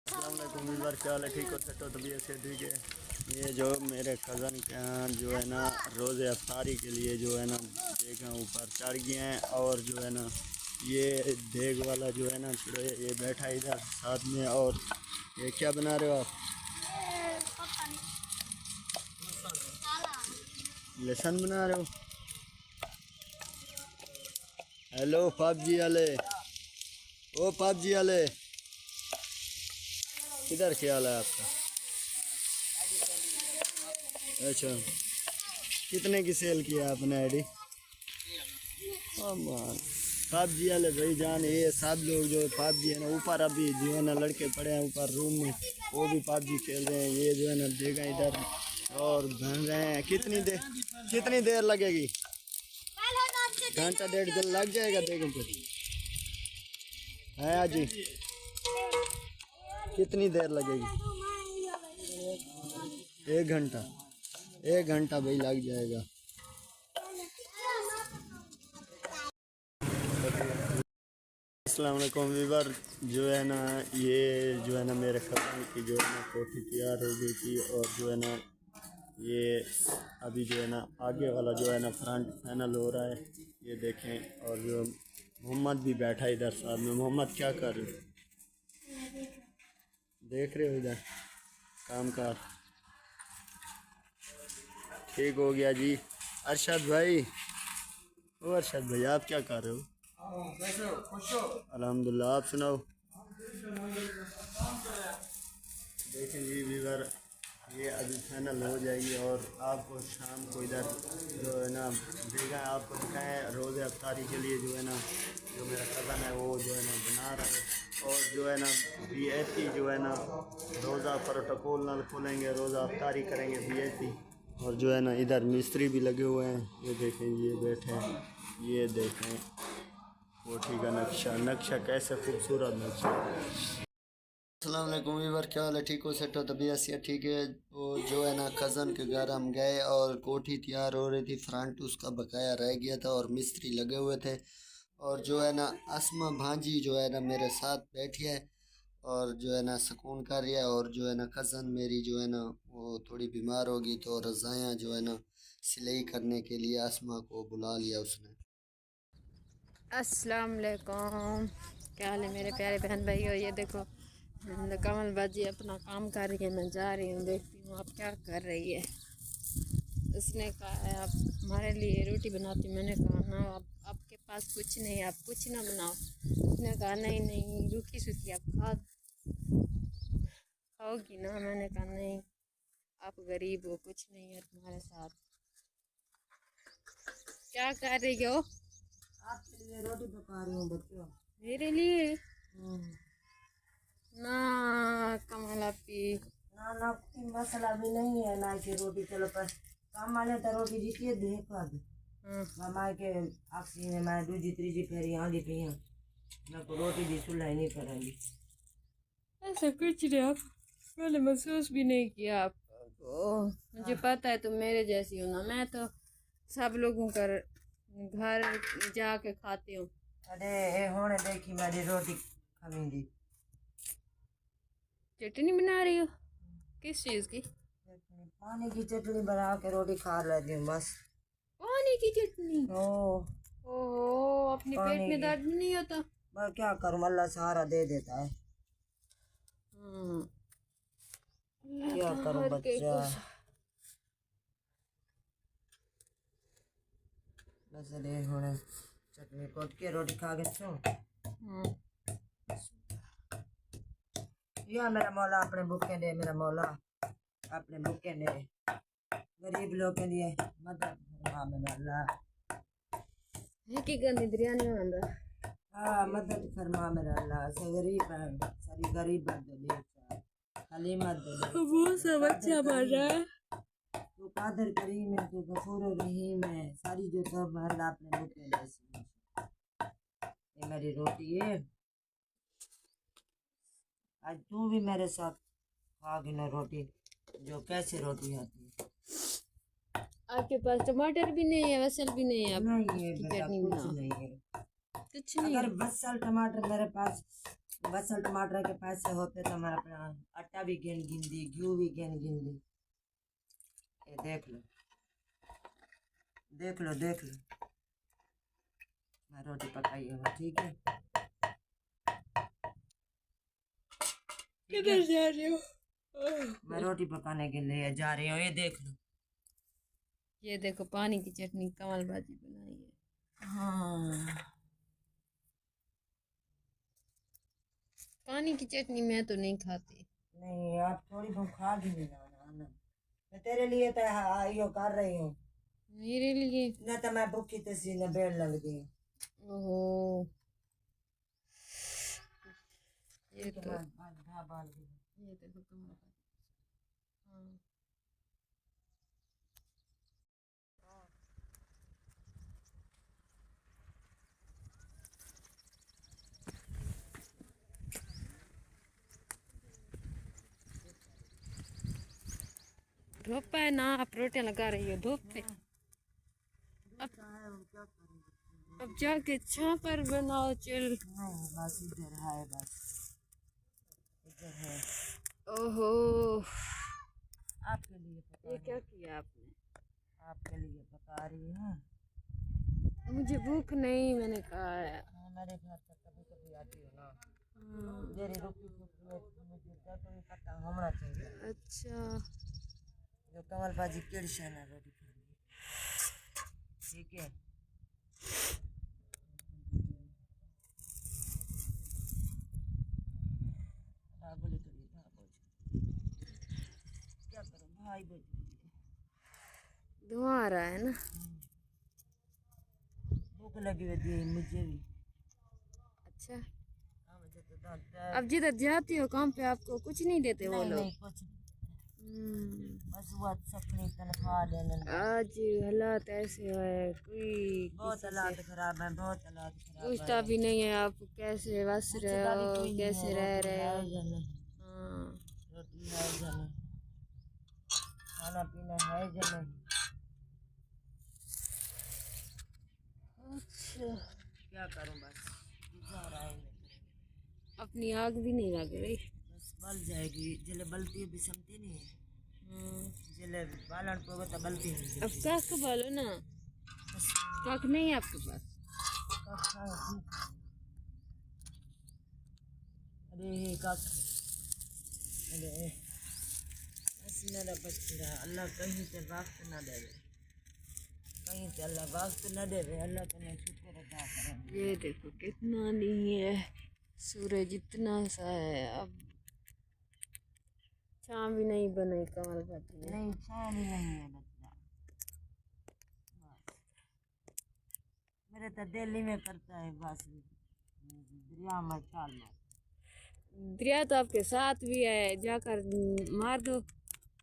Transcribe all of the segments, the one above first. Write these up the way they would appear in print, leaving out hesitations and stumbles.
अस्सलामुअलैकुम व्यूअर, क्या हाल है? ठीक हो? सेट हो? तबीयत से ठीक है। ये जो मेरे कज़न के यहाँ जो है ना रोज़े अफ्तारी के लिए जो है ना देखें ऊपर चढ़ गए हैं। और जो है ना ये देग वाला जो है ना चुड़े ये बैठा इधर साथ में। और ये क्या बना रहे हो आप? लहसुन बना रहे हो? हेलो पबजी वाले, ओ पबजी वाले, किधर ख्याल है आपका? अच्छा, कितने की सेल किया आपने आईडी? पबजी वाले भाई जान, ये सब लोग जो पबजी है ना ऊपर अभी जो है ना लड़के पड़े हैं ऊपर रूम में, वो भी पबजी खेल रहे हैं। ये जो है ना देखा इधर और बन रहे हैं। कितनी देर लगेगी? घंटा डेढ़ दिन लग जाएगा देखो पे है जी। कितनी देर लगेगी? 1 घंटा। 1 घंटा भाई लग जाएगा। अस्सलाम वालेकुम व्यूअर, जो है ना ये जो है ना मेरे कज़न की जो है ना कोठी तैयार हो गई थी। और जो है ना ये अभी जो है ना आगे वाला जो है ना फ्रंट फाइनल हो रहा है, ये देखें। और जो मोहम्मद भी बैठा है इधर साथ में। मोहम्मद क्या कर रहे हो? देख रहे हो इधर काम काज ठीक हो गया जी। अरशद भाई, ओ अरशद भाई आप क्या कर रहे हो? अल्हम्दुलिल्लाह, आप सुनाओ। देखें जी व्यूअर, ये अभी फाइनल हो जाएगी। और आपको शाम को इधर जो है ना देखा आपको दिखाएं रोज़े अफ्तारी के लिए जो है ना जो मेरा कज़न है वो जो है ना बना रहा है। और जो है ना वीआईपी जो है ना रोज़ा प्रोटोकॉल नाल खोलेंगे, रोज़ा अफ्तारी करेंगे वीआईपी। और जो है ना इधर मिस्त्री भी लगे हुए हैं, ये देखें ये बैठे हैं। ये देखें कोठी का नक्शा कैसे खूबसूरत नक्शा। अस्सलाम वालेकुम व्यूअर, क्या हाल है? ठीक हो? सेट हो? तबीयत से ठीक है। वो जो है ना कज़न के घर हम गए और कोठी तैयार हो रही थी, फ्रंट उसका बकाया रह गया था और मिस्त्री लगे हुए थे। और जो है ना असमा भांजी जो है ना मेरे साथ बैठी है और जो है ना सुकून कर रही है। और जो है ना कज़न मेरी जो है ना वो थोड़ी बीमार होगी तो रज़ायाँ जो है ना सिलाई करने के लिए असमा को बुला लिया उसने। अस्सलाम वालेकुम, क्या हाल है मेरे प्यारे बहन भाई? और ये देखो कमल बाजी अपना काम कर रही है, मैं जा रही हूँ देखती हूँ आप क्या कर रही है। उसने कहा है आप हमारे लिए रोटी बनाती, मैंने कहा ना आप आपके पास कुछ नहीं, आप कुछ ना बनाओ। उसने कहा नहीं नहीं रूखी सूखी आप खाओगी ना। मैंने कहा नहीं, आप गरीब हो, कुछ नहीं है तुम्हारे साथ। क्या कर रही हो? आपके लिए रोटी पका रही हूँ बच्चों। मेरे लिए हम्म। ना कमला पी। ना ना कोई मसला भी नहीं है ना कि रोटी चलो पर काम वाले तो रोटी जीती है देख कर मामा के आखिरी में मैं दूजी तीजी फेरी आंधी पी हूँ। मैं को रोटी भी सुलह नहीं करेंगी। ऐसा कुछ नहीं, आप मैंने महसूस भी नहीं किया आपको। मुझे पता है तुम मेरे जैसी हो ना, मैं तो सब लोगों का घर जाके खाती हूँ। अरे ये होने देखी मेरी रोटी खमींदी। चटनी बना रही हो? किस चीज़ की? चटनी पानी की चटनी बना के रोटी खा लेती हूँ बस। पानी की चटनी? ओ ओहो, अपने पेट पानी में की दर्द नहीं होता? मैं क्या करूँ, अल्लाह सहारा दे देता है। हाँ, अल्लाह क्या तो करूँ हर के बच्चा। को बस ये होने चटनी कोट के रोटी खा के सो। या मेरा मौला अपने भूखे दे, मेरा मौला अपने भूखे दे, गरीब लोग के लिए मदद फरमा मेरा अल्लाह। है कि गंदी बिरयानी वाला। हाँ मदद फरमा मेरा अल्लाह। से गरीब है, सारी गरीब बंदे दे खाली मत दे। वो सब अच्छा बन रहा है। तू कादर करीम है, तू गफूर रहीम है, सारी जो सब अल्लाह अपने भूखे दे। ये मेरी रोटी है, आज तू भी मेरे साथ खागी ना रोटी। जो कैसे रोटी आती है? आपके पास टमाटर भी नहीं है, वसल भी नहीं है, आप नहीं है इसकी बेटा, चटनी कुछ बनाओ। नहीं है। कुछ नहीं अगर है। बस साल टमाटर मेरे पास बसल टमाटर के पैसे होते तो मैं अपना आटा भी गिन दी, घी भी गिन दी। ये देख लो देख लो देख लो। मैं रोटी पकाई हूँ, ठीक है। किधर जा रही हो? मैं रोटी पकाने के लिए जा रही हूँ। ये देख लो। ये देखो पानी की चटनी कमल भाजी बनाई है। हाँ, पानी की चटनी मैं तो नहीं खाती। नहीं आप थोड़ी बहुत खा भी नहीं ना। मैं तेरे लिए तो यो कर रही हूँ। मेरे लिए? न तो मैं भूखी तसी न बेड़ लग गई। ओहो, ये तो ये देखो कमल भाजी। हाँ, धूप है ना, आप रोटियां लगा रही हो धूप पे। अब जाके छां पर बनाओ चिल। नहीं बस इधर है, बस इधर है। ओहो, आपके लिए पका ये रही क्या किया आपने? आपके लिए पका रही हूँ। मुझे भूख नहीं, मैंने कहा है। हाँ, मेरे घर तक कभी कभी आती हो ना। मेरी रोटी मुझे तो पता होना चाहिए। अच्छा, जो कमल भाजी किड़शन है रोटी खानी, ठीक है। बोली करिए क्या करूँ भाई धुआं आ रहा है ना। भूख लगी हुई है मुझे भी। अच्छा, हाँ, मुझे तो दाल अब जिधर जाती हो काम पे आपको कुछ नहीं देते वो लोग? नहीं कुछ नहीं। बस वो सपनी तनख्वाह देने आज हालात ऐसे है, कोई बहुत हालात खराब है, बहुत हालात खराब पूछता भी नहीं है आप कैसे बस रहे हो, कैसे रह रहे हो। हाँ, रोटी है जने, खाना पीना है जने। अच्छा, क्या करूं, बस गुजारा है। अपनी आग भी नहीं लग रही। बस बल जाएगी, जले बलती है बिसमती नहीं है। जले बालन को तो बलती नहीं। अब काक बोलो ना, काक नहीं है आपके पास? अरे काक, अरे बस मेरा बच्चा, अल्लाह कहीं से वक्त ना दे, कहीं से अल्लाह वक्त न दे। अल्लाह का मैं शुक्र अदा करें। ये देखो कितना नहीं है, सूरज इतना सा है। अब शाम भी नहीं बनाई कमल भाजी ने। नहीं शाम ही नहीं है बच्चा। मेरे तो दिल्ली में करता है बस, दरिया में छाल मार। दरिया तो आपके साथ भी है, जाकर मार दो।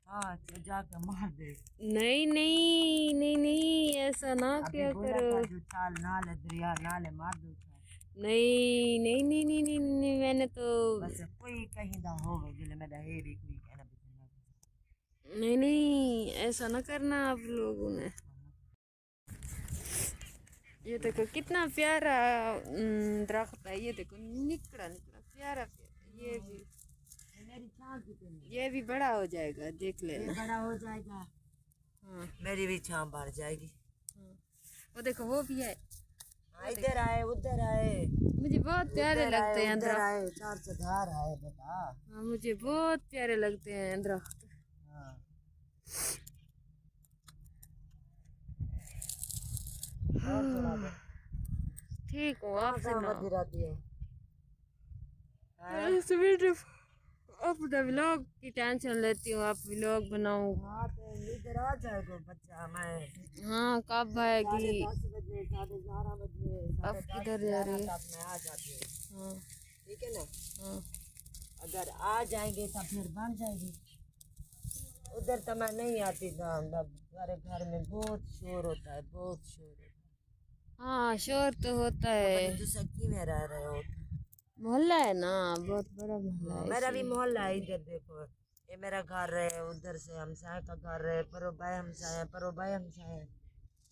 हाँ, तो जाके मार दे। नहीं नहीं नहीं नहीं, ऐसा ना क्या करो। जो छाल नाले दरिया नाले मार दो। नहीं नहीं नहीं नहीं नहीं, नहीं मैंने तो बस कोई कहीं दा हो जिले में दहे भी कोई कहना भी। नहीं नहीं, ऐसा ना करना आप लोगों ने। ये देखो कितना प्यारा दरख्त है। ये देखो निकड़ा निकड़ा प्यारा प्यारा। ये भी मेरी छां कितनी, ये भी बड़ा हो जाएगा, देख लेना। बड़ा हो जाएगा। हाँ, मेरी भी छां बढ़ जाएगी। हाँ। वो देखो वो भी है। इधर आए उधर आए, मुझे बहुत प्यारे लगते हैं उधर दरख्त। आए, चार से धार आए बेटा। हाँ, मुझे बहुत प्यारे लगते हैं दरख्त। हाँ। ठीक हूँ, आप सुनाओ। रहती है। अपना व्लॉग की टेंशन लेती हूँ, आप व्लॉग बनाओ। हाँ, तो इधर आ जाएगा बच्चा। मैं हाँ, कब आएगी? 10 बजे 11:30 बजे अब किधर जा रही है? मैं आ जाती हूँ, हाँ, ठीक है ना। हाँ। अगर आ जाएंगे तो फिर बन जाएगी। उधर तो मैं नहीं आती था, हमारे घर में बहुत शोर होता है, बहुत शोर होता है। हाँ, शोर तो होता है। तो सच्ची में रह रहे हो। मोहल्ला है ना, बहुत बड़ा मोहल्ला है। मेरा भी मोहल्ला है। इधर देखो, ये मेरा घर है, उधर से हमसाय का घर है, परो भाई हमसाय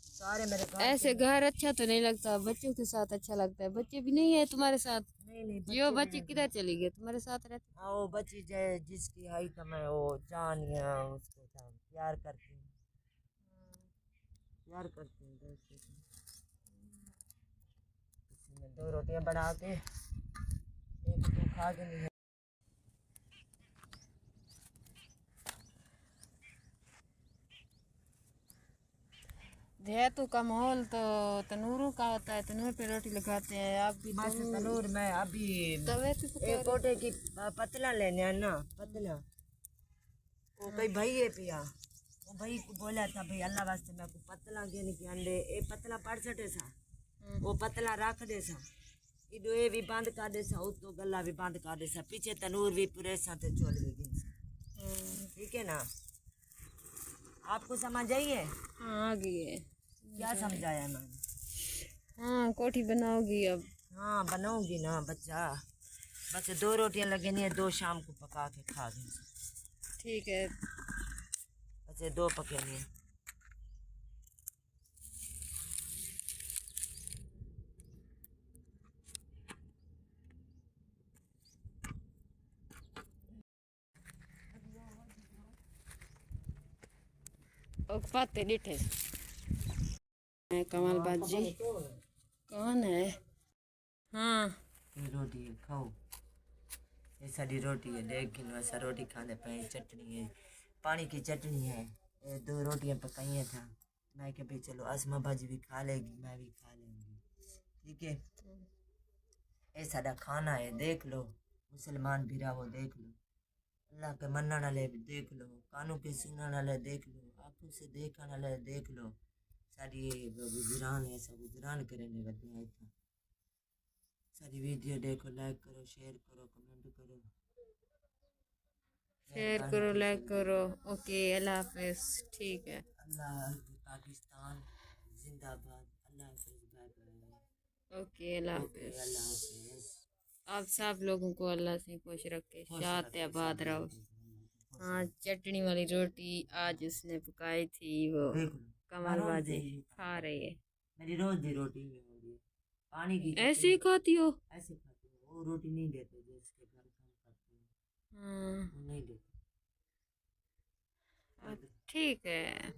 सारे मेरे घर। ऐसे घर अच्छा तो नहीं लगता, बच्चों के साथ अच्छा लगता है। बच्चे भी नहीं है तुम्हारे साथ? नहीं नहीं यो बच्ची किधर चली गई, तुम्हारे साथ रहती? हाँ वो बच्ची जिसकी हाइट कम है वो जान या उसको प्यार करती हूँ, प्यार करती हूँ। इसमें 2 रोटियां बना के एक तो खा के नहीं। देहातों का माहौल तो तनूरों का होता है, तनूर पे रोटी लगाते हैं। आप भी बस तनूर में अभी तवे पे पका एक कोटे की पतला लेने हैं ना, पतला वो कई भाई है पिया, वो भाई को बोला था भाई अल्लाह वास्ते मैं को पतला के के अंडे ए पतला पड़ सटे सा, वो पतला रख दे सा, इधो ये भी बंद कर दे सा, तो गला भी बंद कर दे सा, पीछे तनूर भी पूरे साथ चोल भी गिन सा। ठीक है ना, आपको समझ आई है? हाँ आ गई है। क्या समझाया मैंने? हाँ कोठी बनाओगी अब? हाँ बनाऊंगी ना बच्चा, बस 2 रोटियां लगनी है, 2 शाम को पका के खा देंगे। ठीक है। बस 2 पकेनी है। पाते डिठे कमल बाजी कौन है? हाँ ये रोटी है खाओ, ये सारी रोटी है, 1 किलो ऐसा रोटी खाने पे, चटनी है, पानी की चटनी है, ये 2 रोटियां पकाई हैं था, मैं क्या भाई चलो आसमा भाजी भी खा लेगी, मैं भी खा लेंगी। ठीक है, ये सारा खाना है, देख लो मुसलमान भीरा वो देख लो, अल्लाह के मनने वाले देख लो, कानों के सुनने वाले देख लो, आंखों से देखने वाले देख लो, सारी गुजरान है, सब गुजरान करेंगे बदनिया इतना। सारी वीडियो देखो, लाइक करो, शेयर करो, कमेंट करो, शेयर करो, लाइक करो। ओके अल्लाह हाफिज। ठीक है, अल्लाह पाकिस्तान जिंदाबाद, अल्लाह हाफिज, बाय बाय। ओके अल्लाह ओके हाफिज। अल्लाह हाफिज। आप सब लोगों को अल्लाह से खुश रखे, शाद आबाद रहो। हाँ चटनी वाली रोटी आज उसने पकाई थी, वो कमल बाजी खा रही है। मेरी रोज की रोटी में हो रही है पानी की, ऐसे ही खाती हो? ऐसे खाती हूँ, वो रोटी नहीं देते जो इसके घर काम करते हैं, हाँ वो नहीं देते। ठीक है।